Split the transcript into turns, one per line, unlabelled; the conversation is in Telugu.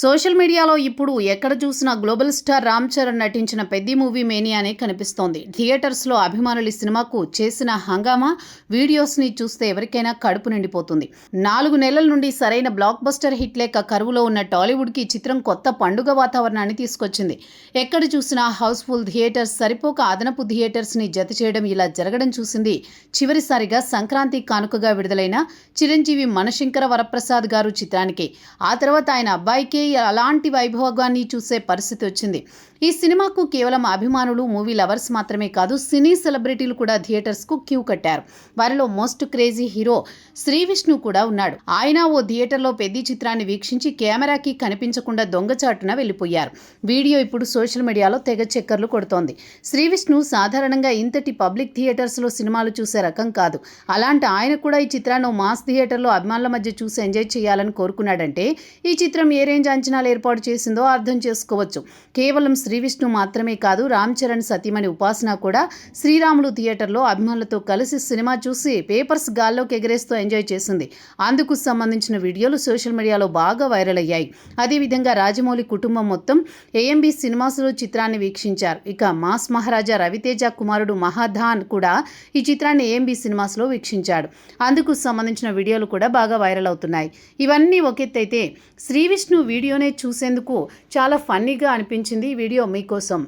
సోషల్ మీడియాలో ఇప్పుడు ఎక్కడ చూసినా గ్లోబల్ స్టార్ రామ్ చరణ్ నటించిన పెద్ద మూవీ మేనియానే కనిపిస్తోంది. థియేటర్స్లో అభిమానులు ఈ సినిమాకు చేసిన హంగామా వీడియోస్ని చూస్తే ఎవరికైనా కడుపు నిండిపోతుంది. 4 నెలల నుండి సరైన బ్లాక్ బస్టర్ హిట్ లేక కరువులో ఉన్న టాలీవుడ్కి ఈ చిత్రం కొత్త పండుగ వాతావరణాన్ని తీసుకొచ్చింది. ఎక్కడ చూసినా హౌస్ఫుల్ థియేటర్స్ సరిపోక అదనపు థియేటర్స్ని జత చేయడం ఇలా జరగడం చూసింది చివరిసారిగా సంక్రాంతి కానుకగా విడుదలైన చిరంజీవి మనశంకర వరప్రసాద్ గారు చిత్రానికి. ఆ తర్వాత ఆయన అబ్బాయికి అలాంటి వైభోగాన్ని చూసే పరిస్థితి వచ్చింది. ఈ సినిమాకు కేవలం అభిమానులు, మూవీ లవర్స్ మాత్రమే కాదు, సినీ సెలబ్రిటీలు కూడా థియేటర్స్కు క్యూ కట్టారు. వారిలో most crazy hero Sri Vishnu కూడా ఉన్నాడు. ఆయన ఓ థియేటర్లో పెద్ద చిత్రాన్ని వీక్షించి కెమెరాకి కనిపించకుండా దొంగచాటున వెళ్ళిపోయారు. వీడియో ఇప్పుడు సోషల్ మీడియాలో తెగ చక్కర్లు కొడుతోంది. శ్రీ విష్ణు సాధారణంగా ఇంతటి పబ్లిక్ థియేటర్స్లో సినిమాలు చూసే రకం కాదు. అలాంటి ఆయన కూడా ఈ చిత్రాన్ని మాస్ థియేటర్లో అభిమానుల మధ్య చూసి ఎంజాయ్ చేయాలని కోరుకున్నాడంటే ఈ చిత్రం ఏ రేంజ్ అంచనాలు ఏర్పాటు చేసిందో అర్థం చేసుకోవచ్చు. కేవలం శ్రీ విష్ణు మాత్రమే కాదు, రామ్ చరణ్ సతీమణి ఉపాసన కూడా శ్రీరాములు థియేటర్లో అభిమానులతో కలిసి సినిమా చూసి పేపర్స్ గాల్లోకి ఎగరేస్తూ ఎంజాయ్ చేసింది. అందుకు సంబంధించిన వీడియోలు సోషల్ మీడియాలో బాగా వైరల్ అయ్యాయి. అదేవిధంగా రాజమౌళి కుటుంబం మొత్తం ఏఎంబి సినిమాస్లో చిత్రాన్ని వీక్షించారు. ఇక మాస్ మహారాజా రవితేజ కుమారుడు మహాధాన్ కూడా ఈ చిత్రాన్ని ఏఎంబి సినిమాస్లో వీక్షించాడు. అందుకు సంబంధించిన వీడియోలు కూడా బాగా వైరల్ అవుతున్నాయి. ఇవన్నీ ఒకెత్తైతే శ్రీ విష్ణు వీడియోనే చూసేందుకు చాలా ఫన్నీగా అనిపించింది. ఈ వీడియో మీకోసం.